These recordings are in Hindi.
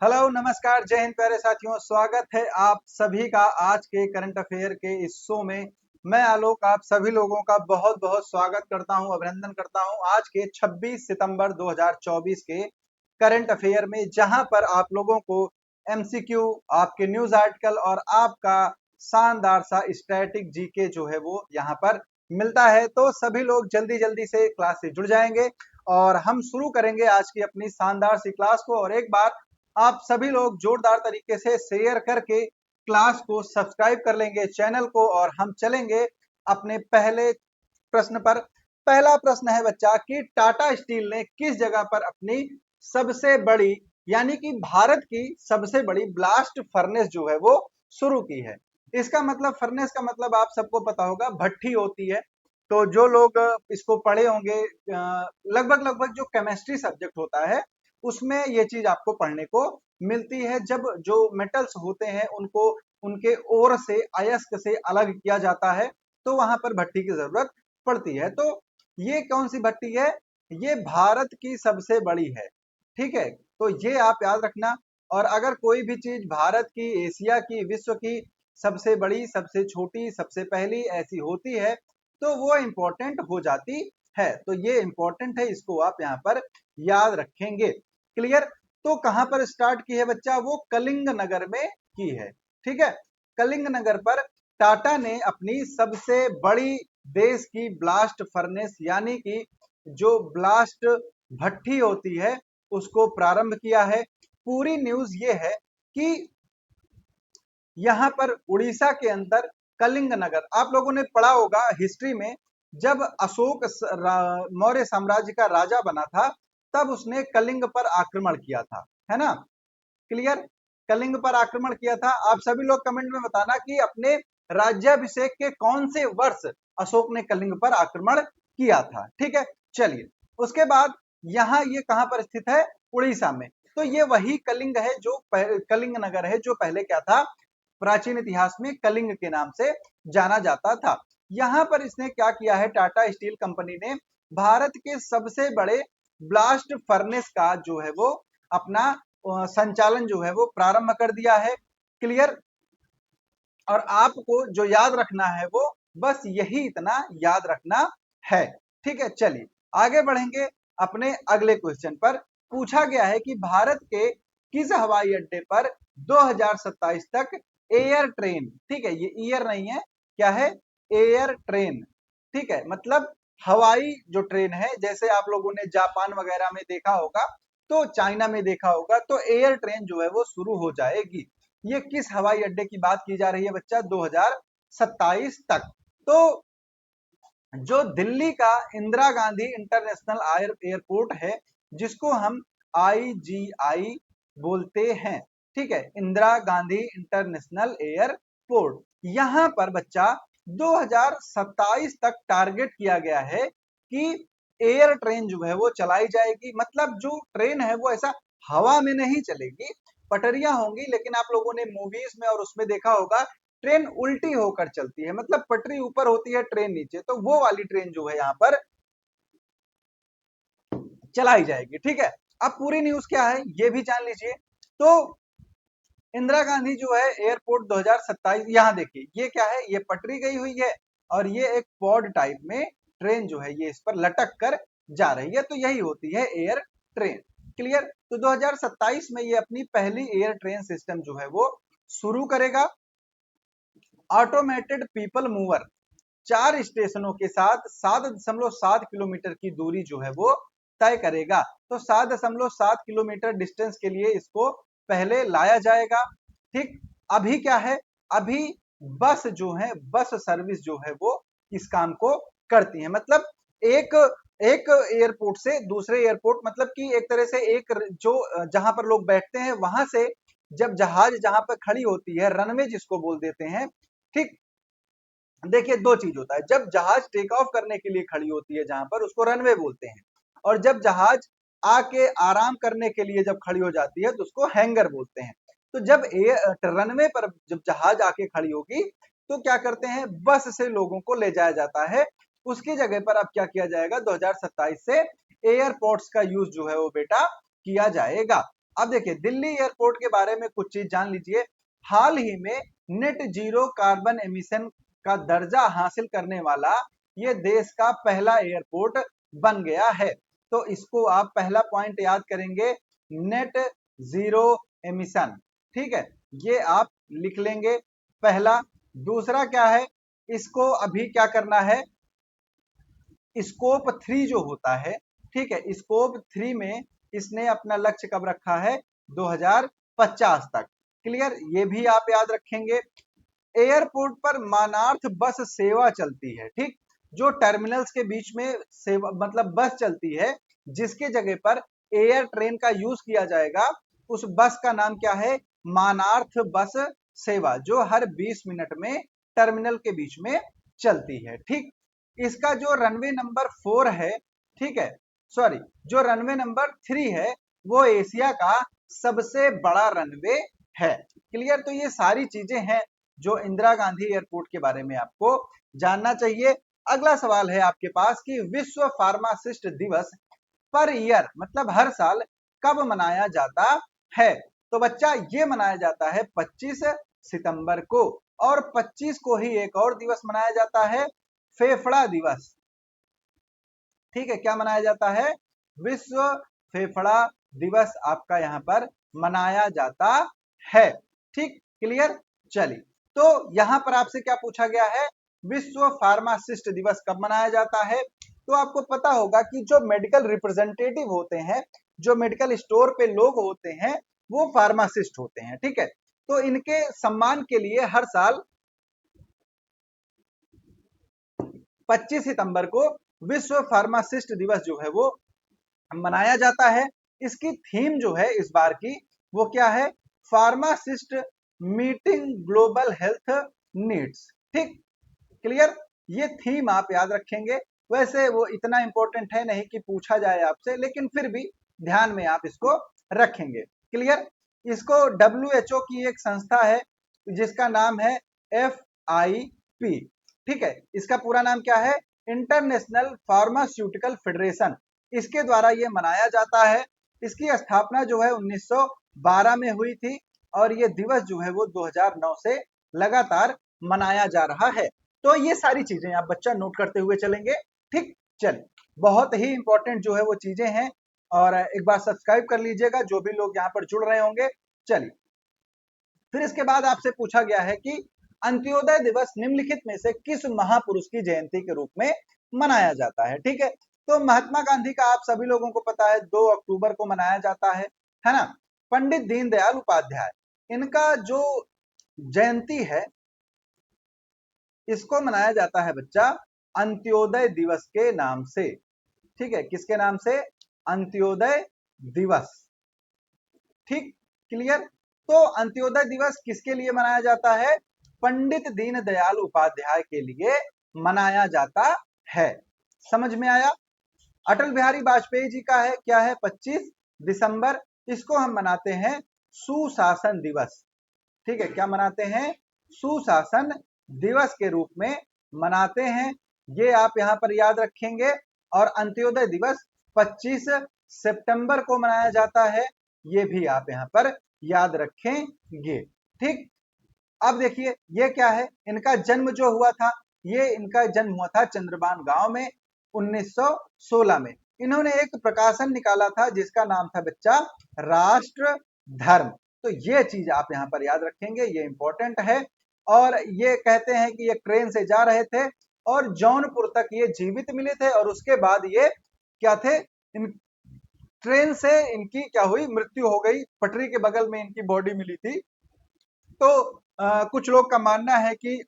हेलो नमस्कार जय हिंद प्यारे साथियों, स्वागत है आप सभी का आज के करंट अफेयर के इस शो में। मैं आलोक आप सभी लोगों का बहुत बहुत स्वागत करता हूं, अभिनंदन करता हूं आज के 26 सितंबर 2024 के करंट अफेयर में, जहां पर आप लोगों को एमसीक्यू, आपके न्यूज आर्टिकल और आपका शानदार सा स्टैटिक जीके जो है वो यहाँ पर मिलता है। तो सभी लोग जल्दी जल्दी से क्लास से जुड़ जाएंगे और हम शुरू करेंगे आज की अपनी शानदार सी क्लास को। और एक बार आप सभी लोग जोरदार तरीके से शेयर करके क्लास को सब्सक्राइब कर लेंगे, चैनल को, और हम चलेंगे अपने पहले प्रश्न पर। पहला प्रश्न है बच्चा कि टाटा स्टील ने किस जगह पर अपनी सबसे बड़ी, यानी कि भारत की सबसे बड़ी ब्लास्ट फर्नेस जो है वो शुरू की है। इसका मतलब, फर्नेस का मतलब आप सबको पता होगा, भट्ठी होती है। तो जो लोग इसको पढ़े होंगे, लगभग लगभग जो केमिस्ट्री सब्जेक्ट होता है उसमें ये चीज आपको पढ़ने को मिलती है। जब जो मेटल्स होते हैं उनको उनके ओर से, अयस्क से अलग किया जाता है, तो वहां पर भट्टी की जरूरत पड़ती है। तो ये कौन सी भट्टी है? ये भारत की सबसे बड़ी है। ठीक है, तो ये आप याद रखना। और अगर कोई भी चीज भारत की, एशिया की, विश्व की सबसे बड़ी, सबसे छोटी, सबसे पहली ऐसी होती है तो वो इंपॉर्टेंट हो जाती है। तो ये इंपॉर्टेंट है, इसको आप यहाँ पर याद रखेंगे। क्लियर? तो कहां पर स्टार्ट की है बच्चा? वो कलिंग नगर में की है। ठीक है, कलिंग नगर पर टाटा ने अपनी सबसे बड़ी देश की ब्लास्ट फर्नेस, यानी कि जो ब्लास्ट भट्ठी होती है, उसको प्रारंभ किया है। पूरी न्यूज ये है कि यहां पर उड़ीसा के अंदर कलिंग नगर, आप लोगों ने पढ़ा होगा हिस्ट्री में, जब अशोक मौर्य साम्राज्य का राजा बना था तब उसने कलिंग पर आक्रमण किया था, है ना? क्लियर? कलिंग पर आक्रमण किया था। आप सभी लोग कमेंट में बताना कि अपने राज्याभिषेक के कौन से वर्ष अशोक ने कलिंग पर आक्रमण किया था। ठीक है, चलिए। उसके बाद यहाँ ये कहां पर स्थित है? उड़ीसा में। तो ये वही कलिंग है जो कलिंग नगर है जो पहले क्या था? प्राचीन इतिहास में कलिंग के नाम से जाना जाता था। यहां पर इसने क्या किया है? टाटा स्टील कंपनी ने भारत के सबसे बड़े ब्लास्ट फर्नेस का जो है वो अपना संचालन जो है वो प्रारंभ कर दिया है। क्लियर? और आपको जो याद रखना है वो बस यही इतना याद रखना है। ठीक है, चलिए आगे बढ़ेंगे अपने अगले क्वेश्चन पर। पूछा गया है कि भारत के किस हवाई अड्डे पर 2027 तक एयर ट्रेन, ठीक है, ये ईयर नहीं है, क्या है? Air train. ठीक है, मतलब हवाई जो ट्रेन है, जैसे आप लोगों ने जापान वगैरह में देखा होगा, तो चाइना में देखा होगा, तो एयर ट्रेन जो है वो शुरू हो जाएगी। ये किस हवाई अड्डे की बात की जा रही है बच्चा? 2027 तक। तो जो दिल्ली का इंदिरा गांधी इंटरनेशनल एयरपोर्ट है, जिसको हम आईजीआई बोलते हैं, ठीक है, इंदिरा गांधी इंटरनेशनल एयरपोर्ट, यहां पर बच्चा 2027 तक टारगेट किया गया है कि एयर ट्रेन जो है वो चलाई जाएगी। मतलब जो ट्रेन है वो ऐसा हवा में नहीं चलेगी, पटरियां होंगी, लेकिन आप लोगों ने मूवीज में और उसमें देखा होगा ट्रेन उल्टी होकर चलती है, मतलब पटरी ऊपर होती है, ट्रेन नीचे, तो वो वाली ट्रेन जो है यहाँ पर चलाई जाएगी। ठीक है, अब पूरी न्यूज क्या है ये भी जान लीजिए। तो इंदिरा गांधी जो है एयरपोर्ट 2027, यहाँ देखिए ये क्या है? ये पटरी गई हुई है और ये एक पॉड टाइप में ट्रेन जो है ये इस पर लटक कर जा रही है, तो यही होती है एयर ट्रेन। क्लियर? तो 2027 में ये अपनी पहली एयर ट्रेन सिस्टम जो है वो शुरू करेगा। ऑटोमेटेड पीपल मूवर 4 स्टेशनों के साथ 7.7 किलोमीटर की दूरी जो है वो तय करेगा। तो 7.7 किलोमीटर डिस्टेंस के लिए इसको पहले लाया जाएगा। ठीक, अभी क्या है? अभी बस जो है, बस सर्विस जो है वो इस काम को करती है। मतलब एक एक एयरपोर्ट से दूसरे एयरपोर्ट, मतलब कि एक तरह से एक जो जहां पर लोग बैठते हैं वहां से, जब जहाज जहां पर खड़ी होती है, रनवे जिसको बोल देते हैं। ठीक, देखिए दो चीज होता है, जब जहाज टेक ऑफ करने के लिए खड़ी होती है जहां पर, उसको रनवे बोलते हैं, और जब जहाज आके आराम करने के लिए जब खड़ी हो जाती है तो उसको हैंगर बोलते हैं। तो जब रनवे पर जब जहाज आके खड़ी होगी तो क्या करते हैं? बस से लोगों को ले जाया जाता है। उसकी जगह पर अब क्या किया जाएगा? 2027 से एयरपोर्ट्स का यूज जो है वो बेटा किया जाएगा। अब देखिए दिल्ली एयरपोर्ट के बारे में कुछ चीज जान लीजिए। हाल ही में नेट जीरो कार्बन एमिशन का दर्जा हासिल करने वाला ये देश का पहला एयरपोर्ट बन गया है। तो इसको आप पहला पॉइंट याद करेंगे, नेट जीरो एमिशन। ठीक है, ये आप लिख लेंगे पहला। दूसरा क्या है, इसको अभी क्या करना है, स्कोप 3 जो होता है, ठीक है, स्कोप 3 में इसने अपना लक्ष्य कब रखा है, 2050 तक। क्लियर, ये भी आप याद रखेंगे। एयरपोर्ट पर मानार्थ बस सेवा चलती है। ठीक, जो टर्मिनल्स के बीच में सेवा मतलब बस चलती है, जिसके जगह पर एयर ट्रेन का यूज किया जाएगा, उस बस का नाम क्या है, मानार्थ बस सेवा, जो हर 20 मिनट में टर्मिनल के बीच में चलती है। ठीक, इसका जो रनवे नंबर 4 है, ठीक है, सॉरी, जो रनवे नंबर 3 है, वो एशिया का सबसे बड़ा रनवे है। क्लियर, तो ये सारी चीजें हैं जो इंदिरा गांधी एयरपोर्ट के बारे में आपको जानना चाहिए। अगला सवाल है आपके पास कि विश्व फार्मासिस्ट दिवस पर ईयर मतलब हर साल कब मनाया जाता है। तो बच्चा ये मनाया जाता है 25 सितंबर को, और 25 को ही एक और दिवस मनाया जाता है, फेफड़ा दिवस। ठीक है, क्या मनाया जाता है, विश्व फेफड़ा दिवस आपका यहाँ पर मनाया जाता है। ठीक, क्लियर। चलिए, तो यहां पर आपसे क्या पूछा गया है, विश्व फार्मासिस्ट दिवस कब मनाया जाता है। तो आपको पता होगा कि जो मेडिकल रिप्रेजेंटेटिव होते हैं, जो मेडिकल स्टोर पे लोग होते हैं, वो फार्मासिस्ट होते हैं। ठीक है, तो इनके सम्मान के लिए हर साल 25 सितंबर को विश्व फार्मासिस्ट दिवस जो है वो मनाया जाता है। इसकी थीम जो है इस बार की, वो क्या है, pharmacist meeting global health needs. ठीक, क्लियर, ये थीम आप याद रखेंगे। वैसे वो इतना इंपॉर्टेंट है नहीं कि पूछा जाए आपसे, लेकिन फिर भी ध्यान में आप इसको रखेंगे। क्लियर, इसको WHO की एक संस्था है जिसका नाम है FIP। ठीक है, इसका पूरा नाम क्या है, इंटरनेशनल फार्मास्यूटिकल फेडरेशन। इसके द्वारा ये मनाया जाता है। इसकी स्थापना जो है 1912 में हुई थी, और ये दिवस जो है वो 2009 से लगातार मनाया जा रहा है। तो ये सारी चीजें आप बच्चा नोट करते हुए चलेंगे। ठीक, चलिए, बहुत ही इंपॉर्टेंट जो है वो चीजें हैं, और एक बार सब्सक्राइब कर लीजिएगा जो भी लोग यहाँ पर जुड़ रहे होंगे। चलिए, फिर इसके बाद आपसे पूछा गया है कि अंत्योदय दिवस निम्नलिखित में से किस महापुरुष की जयंती के रूप में मनाया जाता है। ठीक है, तो महात्मा गांधी का आप सभी लोगों को पता है 2 अक्टूबर को मनाया जाता है ना। पंडित दीनदयाल उपाध्याय, इनका जो जयंती है, इसको मनाया जाता है बच्चा अंत्योदय दिवस के नाम से। ठीक है, किसके नाम से, अंत्योदय दिवस। ठीक, क्लियर। तो अंत्योदय दिवस किसके लिए मनाया जाता है, पंडित दीनदयाल उपाध्याय के लिए मनाया जाता है। समझ में आया। अटल बिहारी वाजपेयी जी का है क्या है, 25 दिसंबर। इसको हम मनाते हैं सुशासन दिवस। ठीक है, क्या मनाते हैं, सुशासन दिवस के रूप में मनाते हैं। ये आप यहाँ पर याद रखेंगे। और अंत्योदय दिवस 25 सितंबर को मनाया जाता है, ये भी आप यहाँ पर याद रखेंगे। ठीक, अब देखिए ये क्या है, इनका जन्म जो हुआ था, ये इनका जन्म हुआ था चंद्रबान गांव में 1916 में। इन्होंने एक प्रकाशन निकाला था जिसका नाम था बच्चा राष्ट्र धर्म। तो ये चीज आप यहाँ पर याद रखेंगे, ये इंपॉर्टेंट है। और ये कहते हैं कि ये ट्रेन से जा रहे थे और जौनपुर तक ये जीवित मिले थे, और उसके बाद ये क्या थे, इन ट्रेन से इनकी क्या हुई, मृत्यु हो गई। पटरी के बगल में इनकी बॉडी मिली थी। तो कुछ लोग का मानना है कि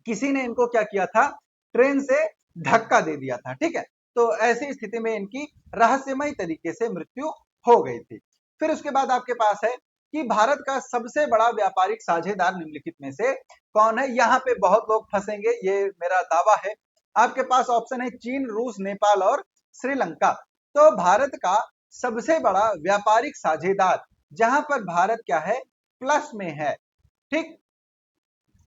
किसी ने इनको क्या किया था, ट्रेन से धक्का दे दिया था। ठीक है, तो ऐसी स्थिति में इनकी रहस्यमय तरीके से मृत्यु हो गई थी। फिर उसके बाद आपके पास है कि भारत का सबसे बड़ा व्यापारिक साझेदार निम्नलिखित में से कौन है। यहाँ पे बहुत लोग फंसेंगे, ये मेरा दावा है। आपके पास ऑप्शन है चीन, रूस, नेपाल और श्रीलंका। तो भारत का सबसे बड़ा व्यापारिक साझेदार, जहां पर भारत क्या है, प्लस में है। ठीक,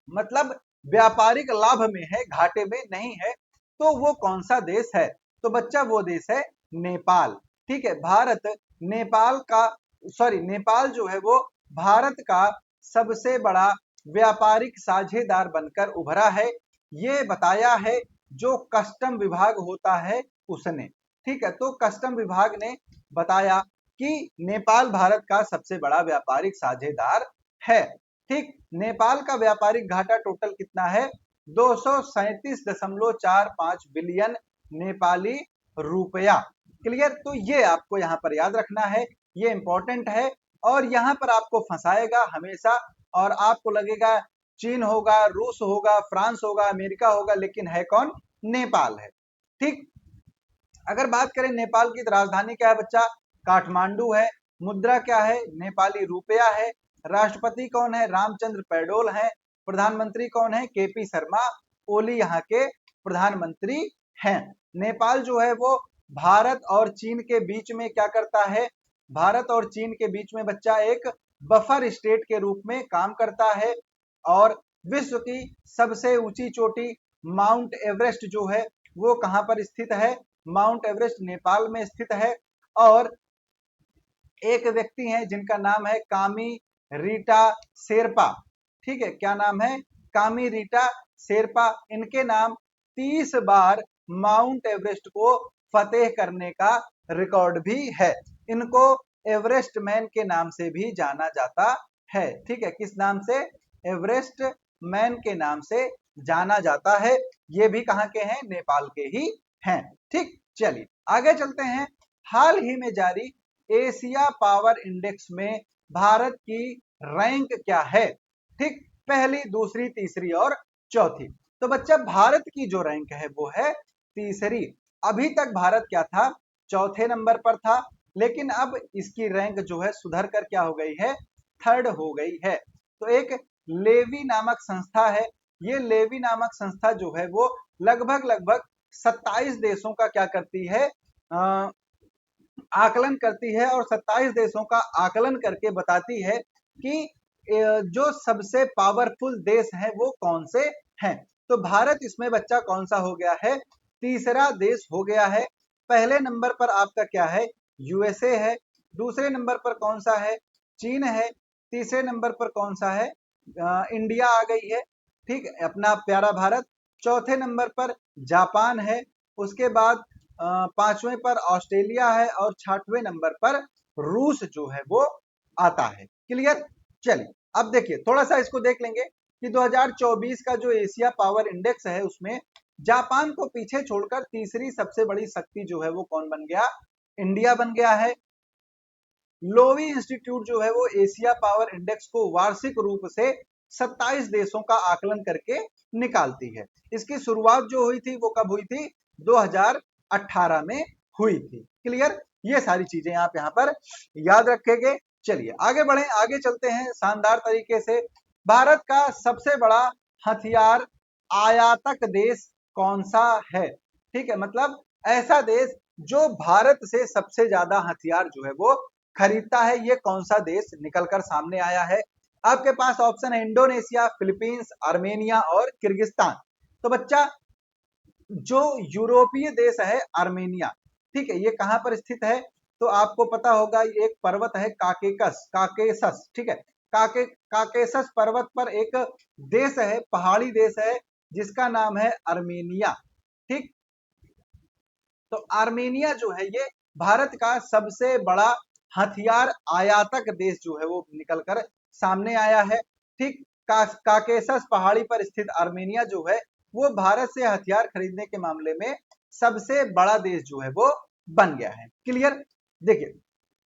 मतलब व्यापारिक लाभ में है, घाटे में नहीं है। तो वो कौन सा देश है, तो बच्चा वो देश है नेपाल। ठीक है, भारत नेपाल का सॉरी नेपाल जो है वो भारत का सबसे बड़ा व्यापारिक साझेदार बनकर उभरा है, ये बताया है जो कस्टम विभाग होता है उसने। ठीक है, तो कस्टम विभाग ने बताया कि नेपाल भारत का सबसे बड़ा व्यापारिक साझेदार है। ठीक, नेपाल का व्यापारिक घाटा टोटल कितना है? 237.45 बिलियन नेपाली रुपया। क्लियर, तो ये आपको यहाँ पर याद रखना है, ये इंपॉर्टेंट है। और यहाँ पर आपको फंसाएगा हमेशा और आपको लगेगा चीन होगा, रूस होगा, फ्रांस होगा, अमेरिका होगा, लेकिन है कौन? नेपाल है। ठीक, अगर बात करें नेपाल की, तो राजधानी क्या है बच्चा? काठमांडू है। मुद्रा क्या है? नेपाली रुपया है। राष्ट्रपति कौन है? रामचंद्र पैडोल है। प्रधानमंत्री कौन है? केपी शर्मा ओली यहाँ के प्रधानमंत्री हैं। नेपाल जो है वो भारत और चीन के बीच में क्या करता है? भारत और चीन के बीच में बच्चा एक बफर स्टेट के रूप में काम करता है। और विश्व की सबसे ऊंची चोटी माउंट एवरेस्ट जो है वो कहां पर स्थित है? माउंट एवरेस्ट नेपाल में स्थित है। और एक व्यक्ति हैं जिनका नाम है कामी रीटा शेरपा। ठीक है, क्या नाम है? कामी रीटा शेरपा। इनके नाम 30 बार माउंट एवरेस्ट को फतेह करने का रिकॉर्ड भी है। इनको एवरेस्ट मैन के नाम से भी जाना जाता है। ठीक है, किस नाम से? एवरेस्ट मैन के नाम से जाना जाता है। ये भी कहां के हैं? नेपाल के ही हैं। ठीक, चलिए आगे चलते हैं। हाल ही में जारी एशिया पावर इंडेक्स में भारत की रैंक क्या है? ठीक, पहली, दूसरी, तीसरी और चौथी। तो बच्चा भारत की जो रैंक है वो है तीसरी। अभी तक भारत क्या था? चौथे नंबर पर था, लेकिन अब इसकी रैंक जो है सुधर कर क्या हो गई है? थर्ड हो गई है। तो एक लेवी नामक संस्था है, ये लेवी नामक संस्था जो है वो लगभग लगभग 27 देशों का क्या करती है? आकलन करती है और 27 देशों का आकलन करके बताती है कि जो सबसे पावरफुल देश हैं वो कौन से हैं। तो भारत इसमें बच्चा कौन सा हो गया है? तीसरा देश हो गया है। पहले नंबर पर आपका क्या है? यूएसए है। दूसरे नंबर पर कौन सा है? चीन है। तीसरे नंबर पर कौन सा है? इंडिया आ गई है। ठीक, अपना प्यारा भारत। चौथे नंबर पर जापान है। उसके बाद पांचवें पर ऑस्ट्रेलिया है और छठवें नंबर पर रूस जो है वो आता है। क्लियर, चलिए अब देखिए थोड़ा सा इसको देख लेंगे कि 2024 का जो एशिया पावर इंडेक्स है उसमें जापान को पीछे छोड़कर तीसरी सबसे बड़ी शक्ति जो है वो कौन बन गया? इंडिया बन गया है। लोवी इंस्टीट्यूट जो है वो एशिया पावर इंडेक्स को वार्षिक रूप से 27 देशों का आकलन करके निकालती है। इसकी शुरुआत जो हुई थी वो कब हुई थी? 2018 में हुई थी। क्लियर, ये सारी चीजें आप यहाँ पर याद रखेंगे। चलिए आगे बढ़े, आगे चलते हैं शानदार तरीके से। भारत का सबसे बड़ा हथियार आयातक देश कौन सा है? ठीक है, मतलब ऐसा देश जो भारत से सबसे ज्यादा हथियार जो है वो खरीदता है, ये कौन सा देश निकलकर सामने आया है? आपके पास ऑप्शन है इंडोनेशिया, फिलीपींस, आर्मेनिया और किर्गिस्तान। तो बच्चा जो यूरोपीय देश है आर्मेनिया, ठीक है, ये कहां पर स्थित है? तो आपको पता होगा ये एक पर्वत है काकेसस। ठीक है, काकेसस पर्वत पर एक देश है, पहाड़ी देश है, जिसका नाम है आर्मेनिया। ठीक, तो आर्मेनिया जो है ये भारत का सबसे बड़ा हथियार आयातक देश जो है वो निकलकर सामने आया है। ठीक, काकेसस पहाड़ी पर स्थित आर्मेनिया जो है वो भारत से हथियार खरीदने के मामले में सबसे बड़ा देश जो है वो बन गया है। क्लियर, देखिए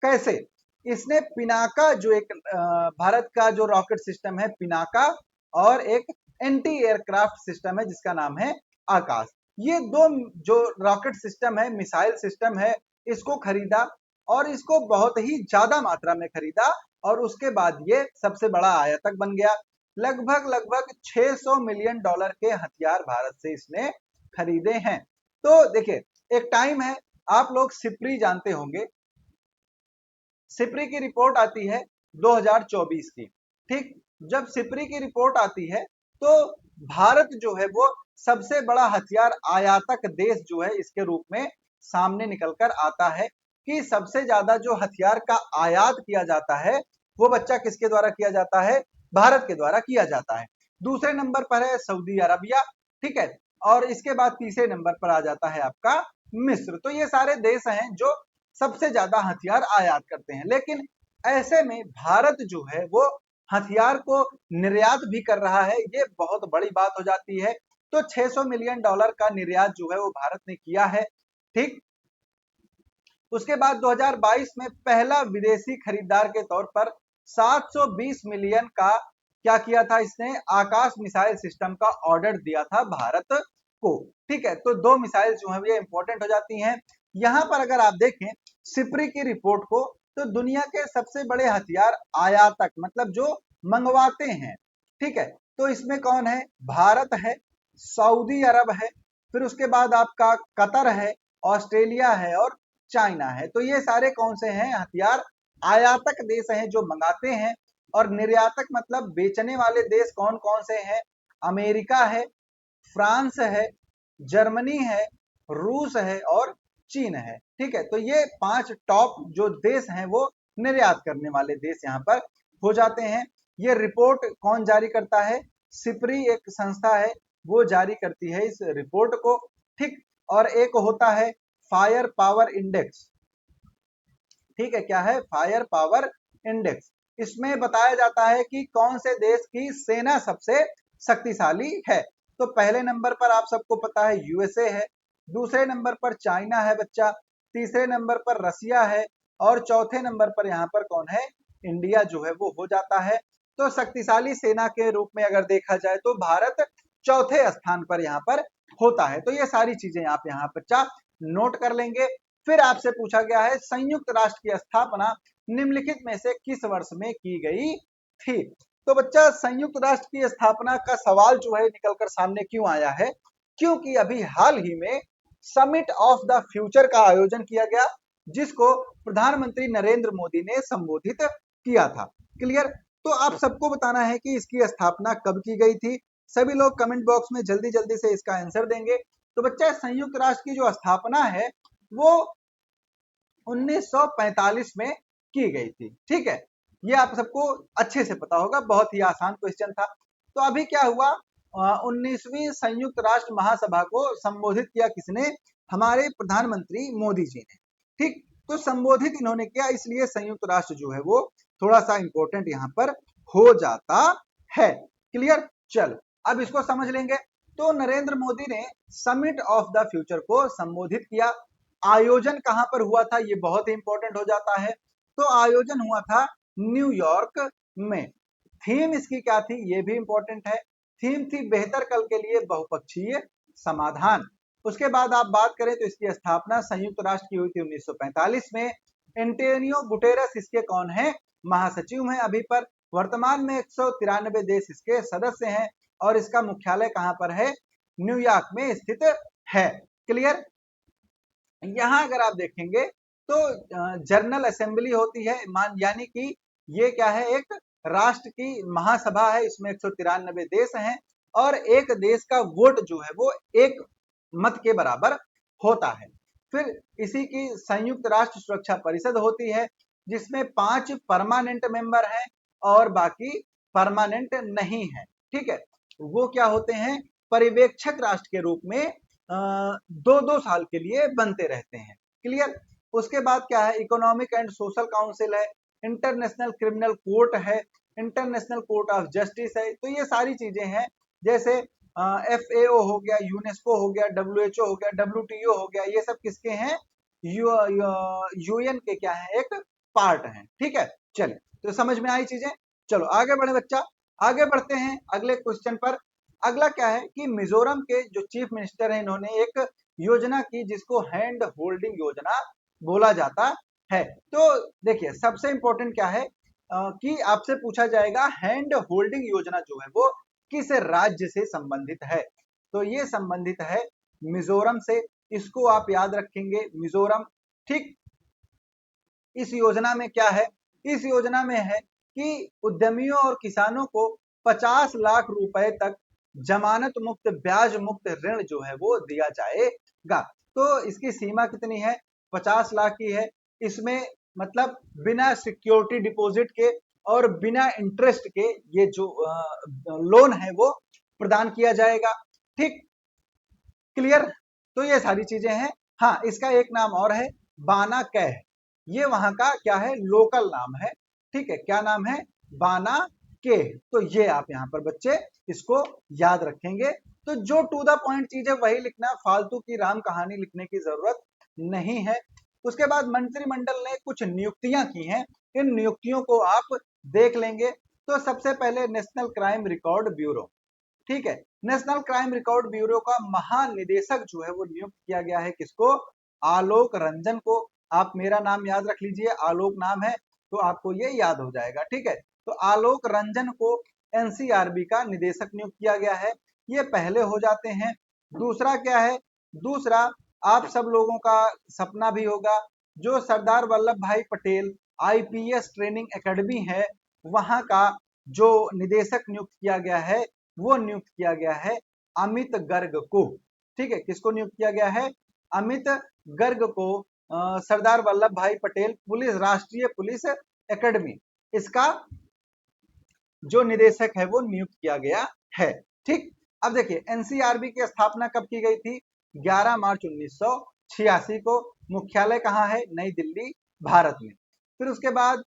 कैसे इसने पिनाका जो एक भारत का जो रॉकेट सिस्टम है पिनाका, और एक एंटी एयरक्राफ्ट सिस्टम है जिसका नाम है आकाश, ये दो जो रॉकेट सिस्टम है, मिसाइल सिस्टम है, इसको खरीदा और इसको बहुत ही ज्यादा मात्रा में खरीदा और उसके बाद ये सबसे बड़ा आयातक बन गया। लगभग लगभग 600 मिलियन डॉलर के हथियार भारत से इसने खरीदे हैं। तो देखिए एक टाइम है, आप लोग सिप्री जानते होंगे, सिप्री की रिपोर्ट आती है 2024 की। ठीक, जब सिप्री की रिपोर्ट आती है तो भारत जो है वो सबसे बड़ा हथियार आयातक देश जो है इसके रूप में सामने निकलकर आता है। कि सबसे ज्यादा जो हथियार का आयात किया जाता है वो बच्चा किसके द्वारा किया जाता है? भारत के द्वारा किया जाता है। दूसरे नंबर पर है सऊदी अरबिया, ठीक है, और इसके बाद तीसरे नंबर पर आ जाता है आपका मिस्र। तो ये सारे देश हैं जो सबसे ज्यादा हथियार आयात करते हैं, लेकिन ऐसे में भारत जो है वो हथियार को निर्यात भी कर रहा है, ये बहुत बड़ी बात हो जाती है। तो 600 मिलियन डॉलर का निर्यात जो है वो भारत ने किया है, ठीक। उसके बाद 2022 में पहला विदेशी खरीदार के तौर पर 720 मिलियन का क्या किया था इसने? आकाश मिसाइल सिस्टम का ऑर्डर दिया था भारत को, ठीक है। तो दो मिसाइल जो है ये इंपॉर्टेंट हो जाती हैं। यहां पर अगर आप देखें सिप्री की रिपोर्ट को, तो दुनिया के सबसे बड़े हथियार आयातक मतलब जो मंगवाते हैं, ठीक है, तो इसमें कौन है? भारत है, सऊदी अरब है, फिर उसके बाद आपका कतर है, ऑस्ट्रेलिया है और चाइना है। तो ये सारे कौन से हैं? हथियार आयातक देश हैं जो मंगाते हैं। और निर्यातक मतलब बेचने वाले देश कौन कौन से हैं? अमेरिका है, फ्रांस है, जर्मनी है, रूस है और चीन है, ठीक है। तो ये 5 टॉप जो देश हैं वो निर्यात करने वाले देश यहाँ पर हो जाते हैं। ये रिपोर्ट कौन जारी करता है? सिप्री एक संस्था है वो जारी करती है इस रिपोर्ट को, ठीक। और एक होता है फायर पावर इंडेक्स, ठीक है। क्या है? Fire power index. इसमें बताया जाता है कि कौन से देश की सेना सबसे शक्तिशाली है। तो पहले नंबर पर आप सबको पता है यूएसए है, दूसरे नंबर पर चाइना है बच्चा, तीसरे नंबर पर रसिया है और चौथे नंबर पर यहाँ पर कौन है? इंडिया जो है वो हो जाता है। तो शक्तिशाली सेना के रूप में अगर देखा जाए तो भारत चौथे स्थान पर यहाँ पर होता है। तो ये सारी चीजें आप यहाँ बच्चा नोट कर लेंगे। फिर आपसे पूछा गया है संयुक्त राष्ट्र की स्थापना निम्नलिखित में से किस वर्ष में की गई थी? तो बच्चा संयुक्त राष्ट्र की स्थापना का सवाल जो है निकलकर सामने क्यों आया है? क्योंकि अभी हाल ही में समिट ऑफ द फ्यूचर का आयोजन किया गया, जिसको प्रधानमंत्री नरेंद्र मोदी ने संबोधित किया था। क्लियर? तो आप सबको बताना है कि इसकी स्थापना कब की गई थी। सभी लोग कमेंट बॉक्स में जल्दी जल्दी से इसका आंसर देंगे। तो बच्चा संयुक्त राष्ट्र की जो स्थापना है वो 1945 में की गई थी, ठीक है। ये आप सबको अच्छे से पता होगा, बहुत ही आसान क्वेश्चन था। तो अभी क्या हुआ? 19वीं संयुक्त राष्ट्र महासभा को संबोधित किया किसने? हमारे प्रधानमंत्री मोदी जी ने, ठीक। तो संबोधित इन्होंने किया, इसलिए संयुक्त राष्ट्र जो है वो थोड़ा सा इंपॉर्टेंट यहाँ पर हो जाता है। क्लियर? चलो अब इसको समझ लेंगे। तो नरेंद्र मोदी ने समिट ऑफ द फ्यूचर को संबोधित किया। आयोजन कहां पर हुआ था? ये बहुत ही इंपॉर्टेंट हो जाता है। तो आयोजन हुआ था न्यूयॉर्क में। थीम इसकी क्या थी? ये भी इंपॉर्टेंट है। थीम थी बेहतर कल के लिए बहुपक्षीय समाधान। उसके बाद आप बात करें तो इसकी स्थापना संयुक्त राष्ट्र की हुई थी 1945 में। एंटोनियो गुटेरस इसके कौन है? महासचिव हैं अभी पर। वर्तमान में 193 देश इसके सदस्य हैं और इसका मुख्यालय कहां पर है? न्यूयॉर्क में स्थित है। क्लियर? यहाँ अगर आप देखेंगे तो जनरल असेंबली होती है, मान यानी कि ये क्या है? एक राष्ट्र की महासभा है, इसमें 193 देश हैं और एक देश का वोट जो है वो एक मत के बराबर होता है। फिर इसी की संयुक्त राष्ट्र सुरक्षा परिषद होती है, जिसमें 5 परमानेंट मेंबर हैं और बाकी परमानेंट नहीं है, ठीक है। वो क्या होते हैं? पर्यवेक्षक राष्ट्र के रूप में 2-2 साल के लिए बनते रहते हैं। क्लियर? उसके बाद क्या है? इकोनॉमिक एंड सोशल काउंसिल है, इंटरनेशनल क्रिमिनल कोर्ट है, इंटरनेशनल कोर्ट ऑफ जस्टिस है। तो ये सारी चीजें हैं, जैसे FAO हो गया, यूनेस्को हो गया, WHO हो गया, WTO हो गया, ये सब किसके हैं? UN के क्या है? एक पार्ट है, ठीक है। चलिए, तो समझ में आई चीजें। चलो आगे बढ़े बच्चा, आगे बढ़ते हैं अगले क्वेश्चन पर। अगला क्या है कि मिजोरम के जो चीफ मिनिस्टर हैं इन्होंने एक योजना की जिसको हैंड होल्डिंग योजना बोला जाता है। तो देखिए सबसे इंपॉर्टेंट क्या है कि आपसे पूछा जाएगा हैंड होल्डिंग योजना जो है वो किस राज्य से संबंधित है? तो ये संबंधित है मिजोरम से, इसको आप याद रखेंगे, मिजोरम, ठीक। इस योजना में क्या है? इस योजना में है कि उद्यमियों और किसानों को 50 लाख रुपए तक जमानत मुक्त ब्याज मुक्त ऋण जो है वो दिया जाएगा। तो इसकी सीमा कितनी है? 50 लाख की है। इसमें मतलब बिना सिक्योरिटी डिपॉजिट के और बिना इंटरेस्ट के ये जो लोन है वो प्रदान किया जाएगा। ठीक, क्लियर। तो ये सारी चीजें हैं। हाँ, इसका एक नाम और है, बाना कैह। ये वहां का क्या है, लोकल नाम है। ठीक है, क्या नाम है, बाना के। तो ये आप यहाँ पर बच्चे इसको याद रखेंगे। तो जो टू द पॉइंट चीज है वही लिखना, फालतू की राम कहानी लिखने की जरूरत नहीं है। उसके बाद मंत्रिमंडल ने कुछ नियुक्तियां की हैं, इन नियुक्तियों को आप देख लेंगे। तो सबसे पहले नेशनल क्राइम रिकॉर्ड ब्यूरो। ठीक है, नेशनल क्राइम रिकॉर्ड ब्यूरो का महानिदेशक जो है वो नियुक्त किया गया है, किसको, आलोक रंजन को। आप मेरा नाम याद रख लीजिए, आलोक नाम है तो आपको ये याद हो जाएगा। ठीक है, तो आलोक रंजन को एनसीआरबी का निदेशक नियुक्त किया गया है। ये पहले हो जाते हैं। दूसरा क्या है, दूसरा आप सब लोगों का सपना भी होगा, जो सरदार वल्लभ भाई पटेल आईपीएस ट्रेनिंग एकेडमी है, वहां का जो निदेशक नियुक्त किया गया है वो नियुक्त किया गया है अमित गर्ग को। ठीक है, किसको नियुक्त किया गया है, अमित गर्ग को। सरदार वल्लभ भाई पटेल पुलिस, राष्ट्रीय पुलिस एकेडमी, इसका जो निदेशक है वो नियुक्त किया गया है। ठीक, अब देखिए एनसीआरबी की स्थापना कब की गई थी, 11 मार्च 1986 को। मुख्यालय कहाँ है, नई दिल्ली, भारत में। फिर उसके बाद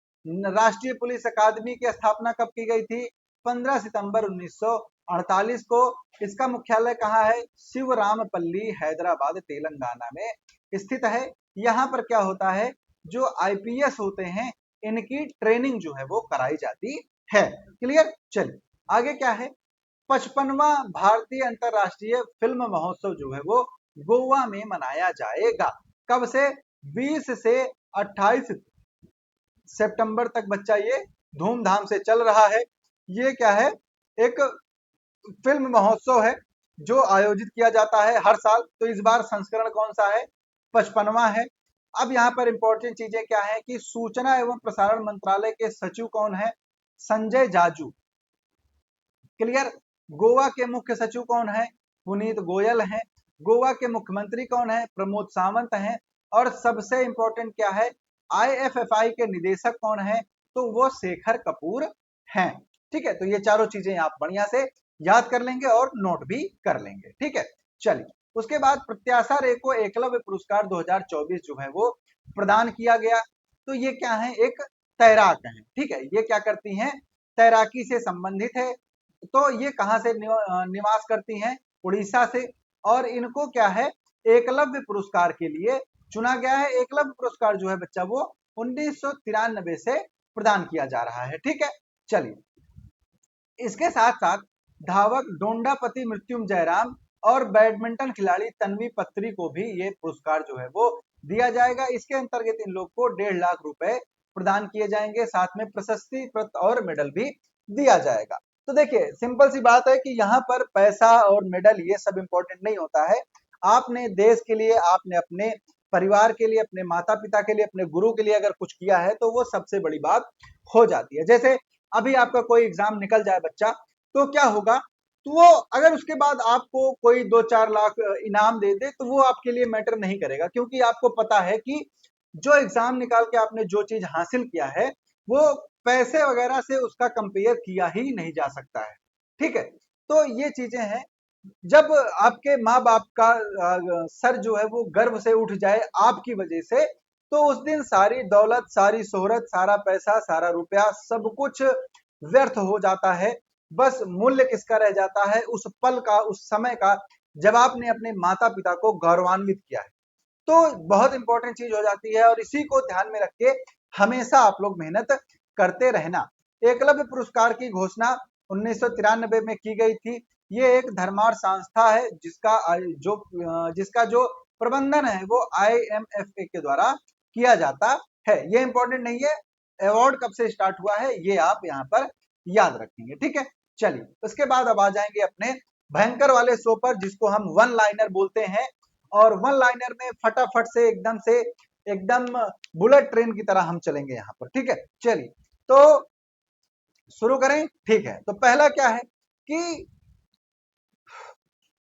राष्ट्रीय पुलिस अकादमी की स्थापना कब की गई थी, 15 सितंबर 1948 को। इसका मुख्यालय कहाँ है, शिवरामपल्ली, हैदराबाद, तेलंगाना में स्थित है। यहाँ पर क्या होता है, जो आईपीएस होते हैं इनकी ट्रेनिंग जो है वो कराई जाती है। क्लियर, चलिए आगे क्या है, 55वां भारतीय अंतरराष्ट्रीय फिल्म महोत्सव जो है वो गोवा में मनाया जाएगा। कब से, 20 से 28 सितंबर तक बच्चा ये धूमधाम से चल रहा है। ये क्या है, एक फिल्म महोत्सव है जो आयोजित किया जाता है हर साल। तो इस बार संस्करण कौन सा है, 55वां है। अब यहाँ पर इंपॉर्टेंट चीजें क्या है कि सूचना एवं प्रसारण मंत्रालय के सचिव कौन है, संजय जाजू। क्लियर, गोवा के मुख्य सचिव कौन है, पुनीत गोयल हैं। गोवा के मुख्यमंत्री कौन है, प्रमोद सावंत हैं। और सबसे इंपॉर्टेंट क्या है, आईएफएफआई के निदेशक कौन है, तो वो शेखर कपूर हैं। ठीक है, तो ये चारों चीजें आप बढ़िया से याद कर लेंगे और नोट भी कर लेंगे। ठीक है, चलिए उसके बाद प्रत्याशा रे को एकलव्य पुरस्कार 2024 जो है वो प्रदान किया गया। तो ये क्या है, एक तैराक है। ठीक है, ये क्या करती हैं, तैराकी से संबंधित है। तो ये कहां से निवास करती हैं, उड़ीसा से। और इनको क्या है, एकलव्य पुरस्कार के लिए चुना गया है। एकलव्य पुरस्कार जो है बच्चा वो 1993 से प्रदान किया जा रहा है। ठीक है, चलिए इसके साथ साथ धावक डोंडापति मृत्युम जयराम और बैडमिंटन खिलाड़ी तन्वी पत्री को भी ये पुरस्कार जो है वो दिया जाएगा। इसके अंतर्गत इन लोग को 1.5 लाख रुपए प्रदान किए जाएंगे, साथ में प्रशस्ति पत्र और मेडल भी दिया जाएगा। तो देखिए सिंपल सी बात है कि यहाँ पर पैसा और मेडल ये सब इंपॉर्टेंट नहीं होता है। आपने देश के लिए, आपने अपने परिवार के लिए, अपने माता पिता के लिए, अपने गुरु के लिए अगर कुछ किया है तो वो सबसे बड़ी बात हो जाती है। जैसे अभी आपका कोई एग्जाम निकल जाए बच्चा, तो क्या होगा, तो वो अगर उसके बाद आपको कोई 2-4 लाख इनाम दे दे तो वो आपके लिए मैटर नहीं करेगा, क्योंकि आपको पता है कि जो एग्जाम निकाल के आपने जो चीज हासिल किया है वो पैसे वगैरह से उसका कंपेयर किया ही नहीं जा सकता है। ठीक है, तो ये चीजें हैं। जब आपके माँ बाप का सर जो है वो गर्व से उठ जाए आपकी वजह से, तो उस दिन सारी दौलत, सारी शोहरत, सारा पैसा, सारा रुपया, सब कुछ व्यर्थ हो जाता है। बस मूल्य किसका रह जाता है, उस पल का, उस समय का, जब आपने अपने माता पिता को गौरवान्वित किया है। तो बहुत इंपॉर्टेंट चीज हो जाती है और इसी को ध्यान में रख के हमेशा आप लोग मेहनत करते रहना। एकलव्य पुरस्कार की घोषणा 1993 में की गई थी। ये एक धर्मार्थ संस्था है जिसका जो प्रबंधन है वो IMFA के द्वारा किया जाता है। ये इंपॉर्टेंट नहीं है, अवार्ड कब से स्टार्ट हुआ है ये आप यहाँ पर याद रखेंगे। ठीक है, चलिए उसके बाद अब आ जाएंगे अपने भयंकर वाले शो पर, जिसको हम वन लाइनर बोलते हैं। और वन लाइनर में फटाफट से एकदम बुलेट ट्रेन की तरह हम चलेंगे यहाँ पर। ठीक है, चलिए तो शुरू करें। ठीक है, तो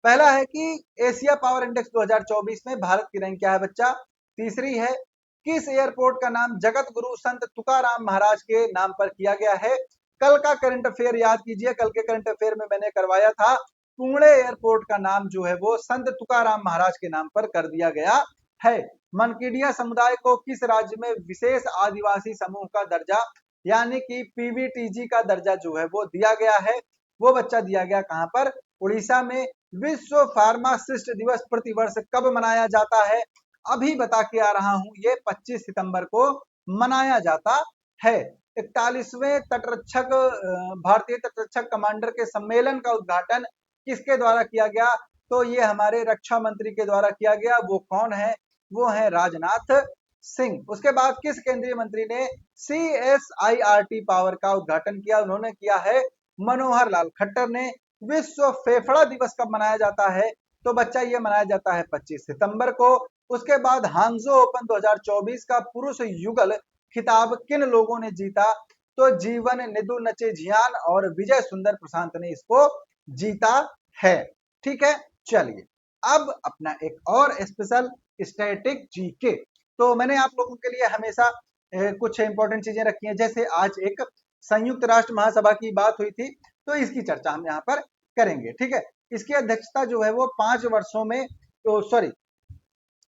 पहला है कि एशिया पावर इंडेक्स 2024 में भारत की रैंक क्या है बच्चा, तीसरी है। किस एयरपोर्ट का नाम जगत गुरु संत तुकाराम महाराज के नाम पर किया गया है? कल का करंट अफेयर याद कीजिए, कल के करंट अफेयर में मैंने करवाया था, पुणे एयरपोर्ट का नाम जो है वो संत तुकाराम महाराज के नाम पर कर दिया गया है। मनकीडिया समुदाय को किस राज्य में विशेष आदिवासी समूह का दर्जा यानी कि पीवीटीजी का दर्जा जो है वो दिया गया है? वो बच्चा दिया गया कहां पर? उड़ीसा में। विश्व फार्मासिस्ट दिवस प्रतिवर्ष कब मनाया जाता है? अभी बता के आ रहा हूं, ये 25 सितंबर को मनाया जाता है। 41वें तटरक्षक भारतीय तटरक्षक कमांडर के सम्मेलन का उद्घाटन किसके द्वारा किया गया? तो ये हमारे रक्षा मंत्री के द्वारा किया गया। वो कौन है? वो है राजनाथ सिंह। उसके बाद किस केंद्रीय मंत्री ने CSIRT पावर का उद्घाटन किया? उन्होंने किया है मनोहर लाल खट्टर ने। विश्व फेफड़ा दिवस कब मनाया जाता है? तो बच्चा ये मनाया जाता है 25 सितंबर को। उसके बाद हांगजो ओपन 2024 का पुरुष युगल खिताब किन लोगों ने जीता? तो जीवन निधु नचेजियान और विजय सुंदर प्रशांत ने इसको जीता है। ठीक है, चलिए अब अपना एक और स्पेशल स्टैटिक जीके। तो मैंने आप लोगों के लिए हमेशा कुछ इंपॉर्टेंट चीजें रखी हैं, जैसे आज एक संयुक्त राष्ट्र महासभा की बात हुई थी, तो इसकी चर्चा हम यहाँ पर करेंगे। ठीक है, इसकी अध्यक्षता जो है वो 5 वर्षों में, तो सॉरी,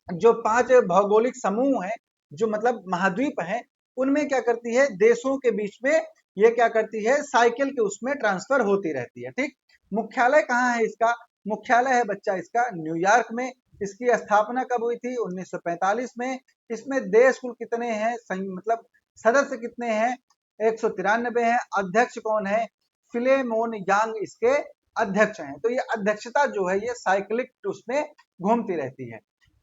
जो 5 भौगोलिक समूह हैं, जो मतलब महाद्वीप हैं, उनमें क्या करती है, देशों के बीच में ये क्या करती है, साइकिल के उसमें ट्रांसफर होती रहती है। ठीक, मुख्यालय कहाँ है इसका? मुख्यालय है बच्चा इसका न्यूयॉर्क में। इसकी स्थापना कब हुई थी? 1945 में। इसमें देश कुल कितने हैं, मतलब सदस्य कितने हैं? 193 हैं। अध्यक्ष कौन है? फिलेमोन यांग इसके अध्यक्ष हैं। तो ये अध्यक्षता जो है ये साइक्लिक उसमें घूमती रहती है।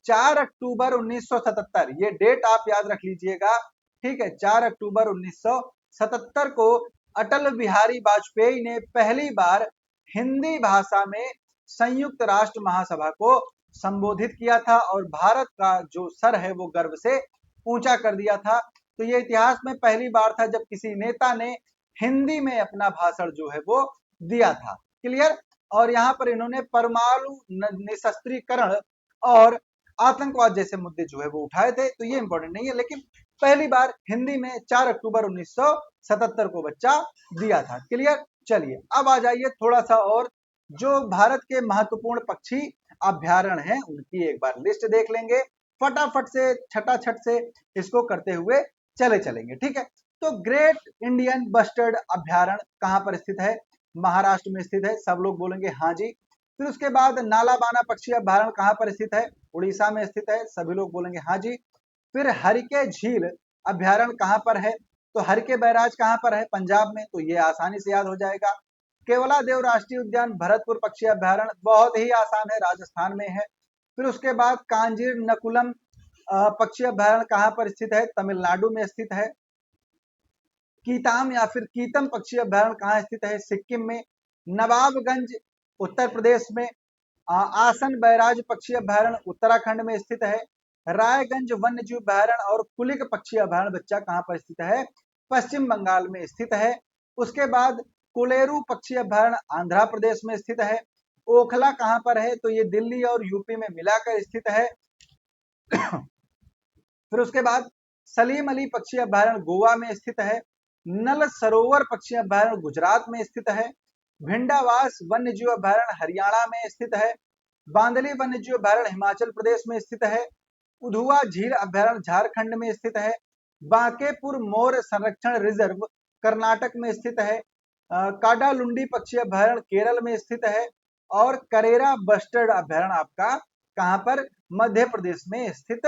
4 अक्टूबर 1977, ये डेट आप याद रख लीजिएगा। ठीक है, 4 अक्टूबर 1977 को अटल बिहारी वाजपेयी ने पहली बार हिंदी भाषा में संयुक्त राष्ट्र महासभा को संबोधित किया था और भारत का जो सर है वो गर्व से ऊंचा कर दिया था। तो ये इतिहास में पहली बार था जब किसी नेता ने हिंदी में अपना भाषण जो है वो दिया था। क्लियर? और यहाँ पर इन्होंने परमाणु निशस्त्रीकरण और आतंकवाद जैसे मुद्दे जो है वो उठाए थे। तो ये इंपॉर्टेंट नहीं है, लेकिन पहली बार हिंदी में 4 अक्टूबर 1977 को बच्चा दिया था। क्लियर? चलिए अब आ जाइए थोड़ा सा और, जो भारत के महत्वपूर्ण पक्षी अभ्यारण्य हैं उनकी एक बार लिस्ट देख लेंगे, फटाफट से छटाछट से इसको करते हुए चले चलेंगे। ठीक है, तो ग्रेट इंडियन बस्टर्ड अभ्यारण्य कहां पर स्थित है? महाराष्ट्र में स्थित है। सब लोग बोलेंगे हाँ जी। फिर उसके बाद नालाबाना पक्षी अभ्यारण्य कहां पर स्थित है? उड़ीसा में स्थित है। सभी लोग बोलेंगे हाँ जी। फिर हरिके झील अभ्यारण्य कहां पर है? तो हरिके बैराज कहां पर है? पंजाब में। तो ये आसानी से याद हो जाएगा। केवला देव राष्ट्रीय उद्यान भरतपुर पक्षी अभ्यारण्य बहुत ही आसान है, राजस्थान में है। फिर उसके बाद कांजीर नकुलम पक्षी अभ्यारण्य कहां पर स्थित है? तमिलनाडु में स्थित है। कीताम या फिर कीतम पक्षी अभ्यारण्य कहां स्थित है? सिक्किम में। नवाबगंज उत्तर प्रदेश में। आसन बैराज पक्षी अभ्यारण्य उत्तराखंड में स्थित है। रायगंज वन्य जीव अभ्यारण्य और कुलिक पक्षी अभ्यारण्य बच्चा कहां पर स्थित है? पश्चिम बंगाल में स्थित है। उसके बाद कोलेरू पक्षी अभ्यारण्य आंध्र प्रदेश में स्थित है। ओखला कहां पर है? तो ये दिल्ली और यूपी में मिलाकर स्थित है। फिर उसके बाद सलीम अली पक्षी अभ्यारण्य गोवा में स्थित है। नल सरोवर पक्षी अभ्यारण्य गुजरात में स्थित है। भिंडावास वन्य जीव अभ्यारण्य हरियाणा में स्थित है। बांदली वन्य जीव अभ्यारण्य हिमाचल प्रदेश में स्थित है। उधुआ झील अभ्यारण्य झारखंड में स्थित है। बांकेपुर मोर संरक्षण रिजर्व कर्नाटक में स्थित है। काडालुंडी पक्षी अभ्यारण्य केरल में स्थित है। और करेरा बस्टर्ड अभ्यारण्य आपका कहां पर? मध्य प्रदेश में स्थित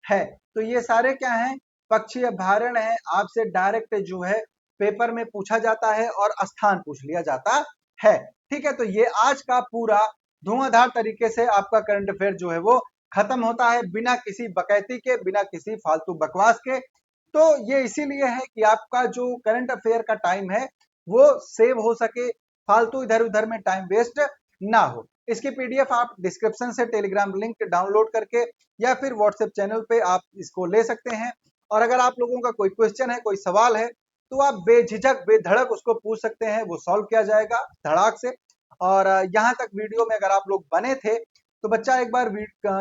है। तो ये सारे क्या हैं? पक्षी अभ्यारण्य है। आपसे डायरेक्ट जो है पेपर में पूछा जाता है और स्थान पूछ लिया जाता है। ठीक है, तो ये आज का पूरा धुआंधार तरीके से आपका करंट अफेयर जो है वो खत्म होता है, बिना किसी बकैती के, बिना किसी फालतू बकवास के। तो ये इसीलिए है कि आपका जो करंट अफेयर का टाइम है वो सेव हो सके, फालतू इधर उधर में टाइम वेस्ट ना हो। इसकी पीडीएफ आप डिस्क्रिप्शन से टेलीग्राम लिंक डाउनलोड करके या फिर व्हाट्सएप चैनल पे आप इसको ले सकते हैं। और अगर आप लोगों का कोई क्वेश्चन है, कोई सवाल है, तो आप बेझिझक बेधड़क उसको पूछ सकते हैं, वो सॉल्व किया जाएगा धड़ाक से। और यहाँ तक वीडियो में अगर आप लोग बने थे तो बच्चा एक बार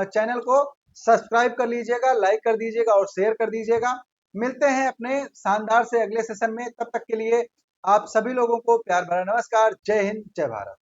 चैनल को सब्सक्राइब कर लीजिएगा, लाइक कर दीजिएगा और शेयर कर दीजिएगा। मिलते हैं अपने शानदार से अगले सेशन में, तब तक के लिए आप सभी लोगों को प्यार भरा नमस्कार। जय हिंद, जय भारत।